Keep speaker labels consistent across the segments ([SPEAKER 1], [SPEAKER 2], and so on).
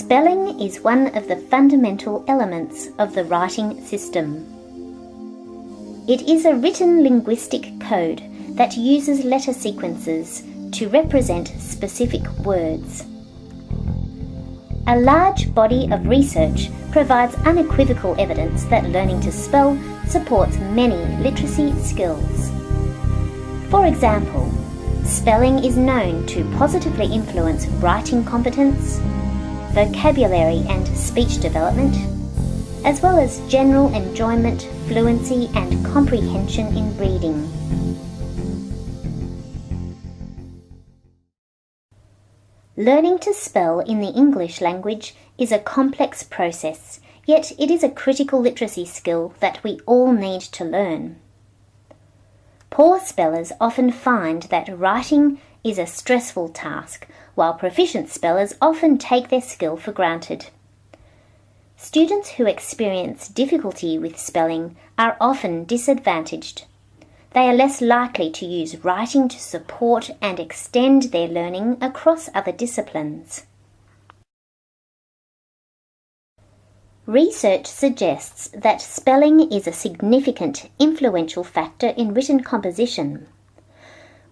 [SPEAKER 1] Spelling is one of the fundamental elements of the writing system. It is a written linguistic code that uses letter sequences to represent specific words. A large body of research provides unequivocal evidence that learning to spell supports many literacy skills. For example, spelling is known to positively influence writing competence, vocabulary and speech development, as well as general enjoyment, fluency and comprehension in reading. Learning to spell in the English language is a complex process, yet it is a critical literacy skill that we all need to learn. Poor spellers often find that writing is a stressful task, while proficient spellers often take their skill for granted. Students who experience difficulty with spelling are often disadvantaged. They are less likely to use writing to support and extend their learning across other disciplines. Research suggests that spelling is a significant, influential factor in written composition.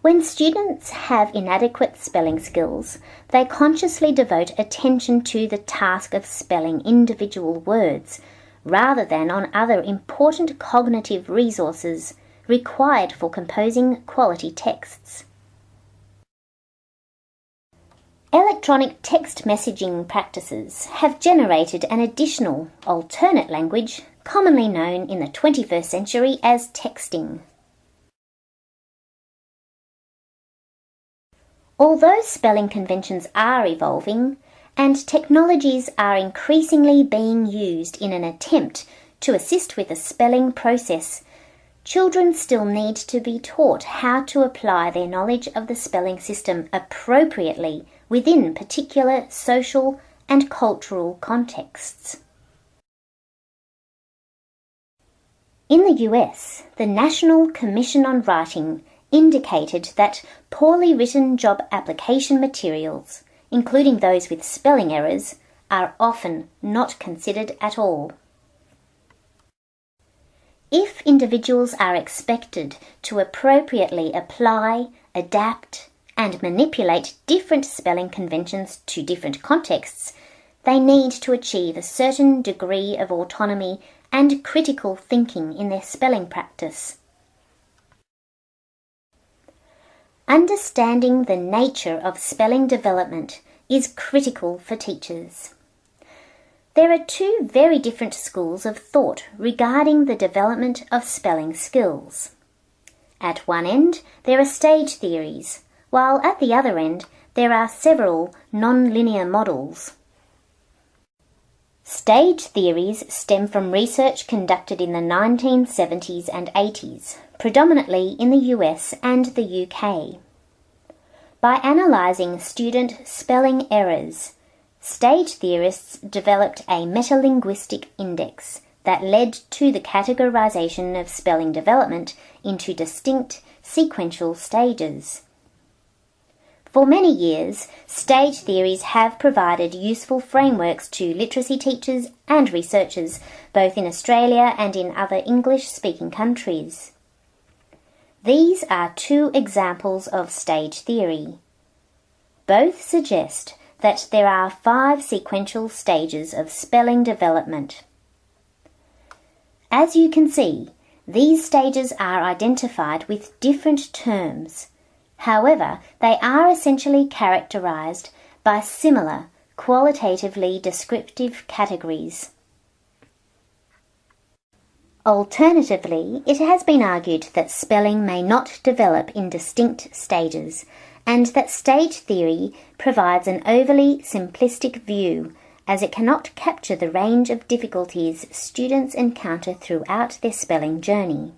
[SPEAKER 1] When students have inadequate spelling skills, they consciously devote attention to the task of spelling individual words, rather than on other important cognitive resources required for composing quality texts. Electronic text messaging practices have generated an additional, alternate language, commonly known in the 21st century as texting. Although spelling conventions are evolving, and technologies are increasingly being used in an attempt to assist with the spelling process, children still need to be taught how to apply their knowledge of the spelling system appropriately within particular social and cultural contexts. In the US, the National Commission on Writing indicated that poorly written job application materials, including those with spelling errors, are often not considered at all. If individuals are expected to appropriately apply, adapt, and manipulate different spelling conventions to different contexts, they need to achieve a certain degree of autonomy and critical thinking in their spelling practice. Understanding the nature of spelling development is critical for teachers. There are two very different schools of thought regarding the development of spelling skills. At one end, there are stage theories, while at the other end, there are several non-linear models. Stage theories stem from research conducted in the 1970s and 80s, predominantly in the US and the UK. By analysing student spelling errors, stage theorists developed a metalinguistic index that led to the categorisation of spelling development into distinct sequential stages. For many years, stage theories have provided useful frameworks to literacy teachers and researchers, both in Australia and in other English-speaking countries. These are two examples of stage theory. Both suggest that there are 5 sequential stages of spelling development. As you can see, these stages are identified with different terms. However, they are essentially characterised by similar, qualitatively descriptive categories. Alternatively, it has been argued that spelling may not develop in distinct stages, and that stage theory provides an overly simplistic view, as it cannot capture the range of difficulties students encounter throughout their spelling journey.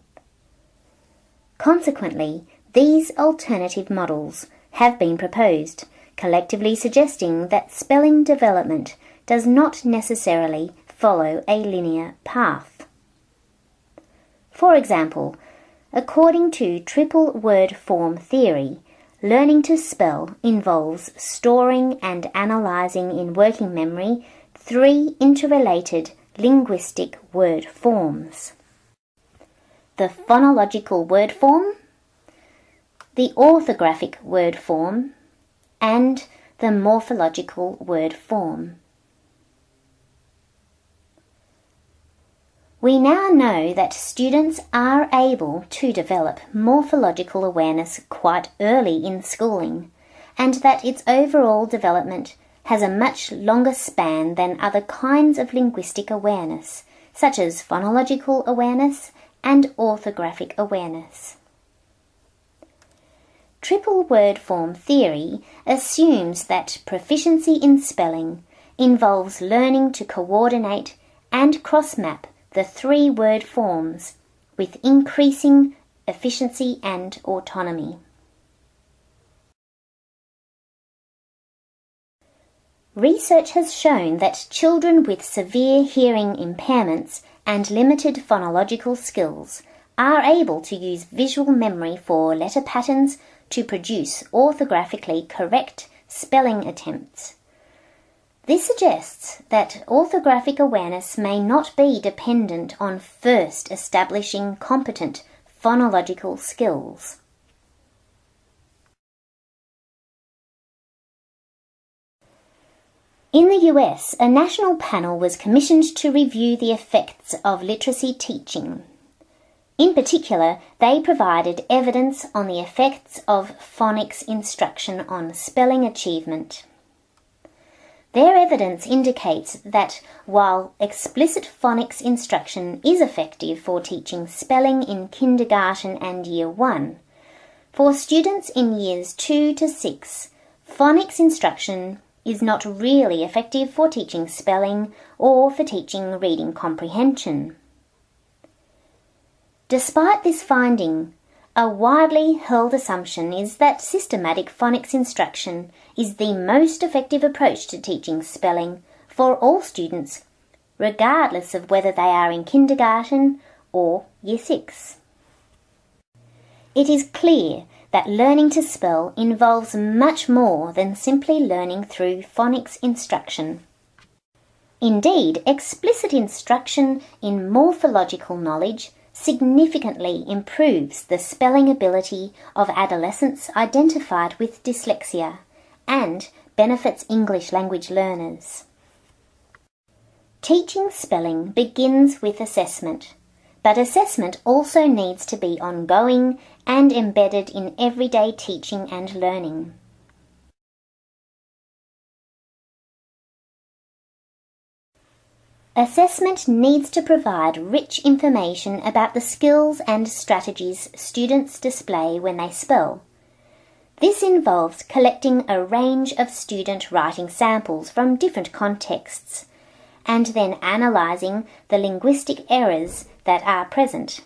[SPEAKER 1] Consequently, these alternative models have been proposed, collectively suggesting that spelling development does not necessarily follow a linear path. For example, according to triple word form theory, learning to spell involves storing and analysing in working memory 3 interrelated linguistic word forms: the phonological word form, the orthographic word form, and the morphological word form. We now know that students are able to develop morphological awareness quite early in schooling, and that its overall development has a much longer span than other kinds of linguistic awareness, such as phonological awareness and orthographic awareness. Triple word form theory assumes that proficiency in spelling involves learning to coordinate and cross-map the 3 word forms with increasing efficiency and autonomy. Research has shown that children with severe hearing impairments and limited phonological skills are able to use visual memory for letter patterns to produce orthographically correct spelling attempts. This suggests that orthographic awareness may not be dependent on first establishing competent phonological skills. In the US, a national panel was commissioned to review the effects of literacy teaching. In particular, they provided evidence on the effects of phonics instruction on spelling achievement. Their evidence indicates that while explicit phonics instruction is effective for teaching spelling in kindergarten and Year 1, for students in Years 2 to 6, phonics instruction is not really effective for teaching spelling or for teaching reading comprehension. Despite this finding, a widely held assumption is that systematic phonics instruction is the most effective approach to teaching spelling for all students, regardless of whether they are in kindergarten or Year 6. It is clear that learning to spell involves much more than simply learning through phonics instruction. Indeed, explicit instruction in morphological knowledge significantly improves the spelling ability of adolescents identified with dyslexia and benefits English language learners. Teaching spelling begins with assessment, but assessment also needs to be ongoing and embedded in everyday teaching and learning. Assessment needs to provide rich information about the skills and strategies students display when they spell. This involves collecting a range of student writing samples from different contexts, and then analysing the linguistic errors that are present.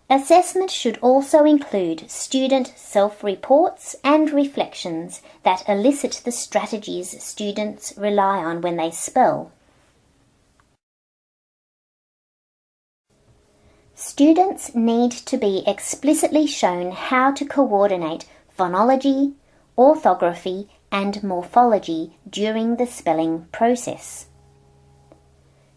[SPEAKER 1] Assessment should also include student self-reports and reflections that elicit the strategies students rely on when they spell. Students need to be explicitly shown how to coordinate phonology, orthography, and morphology during the spelling process.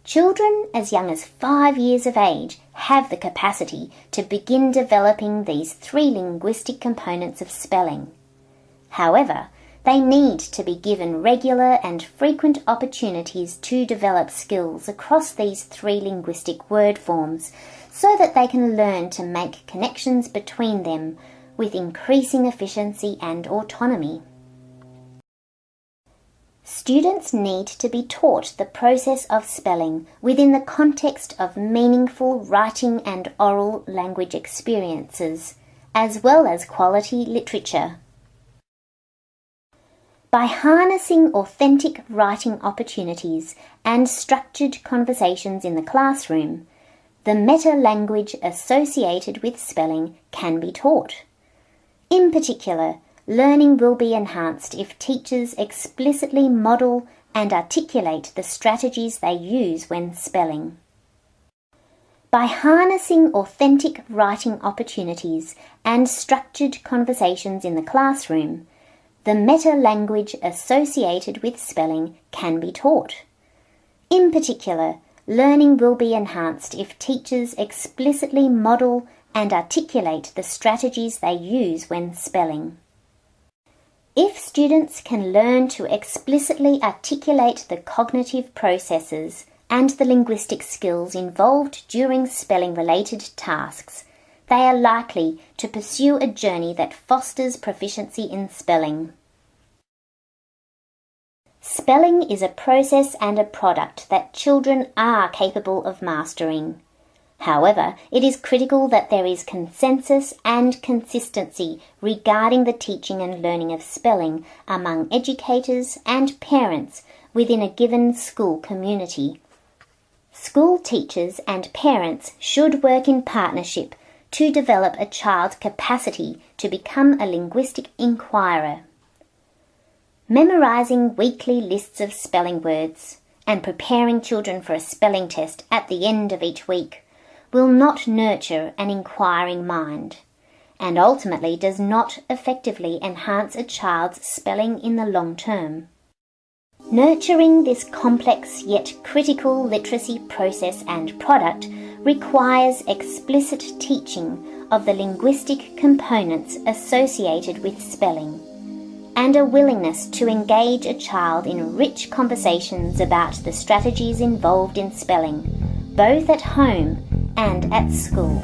[SPEAKER 1] Children as young as 5 years of age have the capacity to begin developing these 3 linguistic components of spelling. However, they need to be given regular and frequent opportunities to develop skills across these 3 linguistic word forms so that they can learn to make connections between them with increasing efficiency and autonomy. Students need to be taught the process of spelling within the context of meaningful writing and oral language experiences, as well as quality literature. By harnessing authentic writing opportunities and structured conversations in the classroom, the meta-language associated with spelling can be taught. In particular, learning will be enhanced if teachers explicitly model and articulate the strategies they use when spelling. By harnessing authentic writing opportunities and structured conversations in the classroom, the meta-language associated with spelling can be taught. In particular, learning will be enhanced if teachers explicitly model and articulate the strategies they use when spelling. If students can learn to explicitly articulate the cognitive processes and the linguistic skills involved during spelling-related tasks, they are likely to pursue a journey that fosters proficiency in spelling. Spelling is a process and a product that children are capable of mastering. However, it is critical that there is consensus and consistency regarding the teaching and learning of spelling among educators and parents within a given school community. School teachers and parents should work in partnership to develop a child's capacity to become a linguistic inquirer. Memorizing weekly lists of spelling words and preparing children for a spelling test at the end of each week will not nurture an inquiring mind, and ultimately does not effectively enhance a child's spelling in the long term. Nurturing this complex yet critical literacy process and product requires explicit teaching of the linguistic components associated with spelling, and a willingness to engage a child in rich conversations about the strategies involved in spelling, both at home and at school.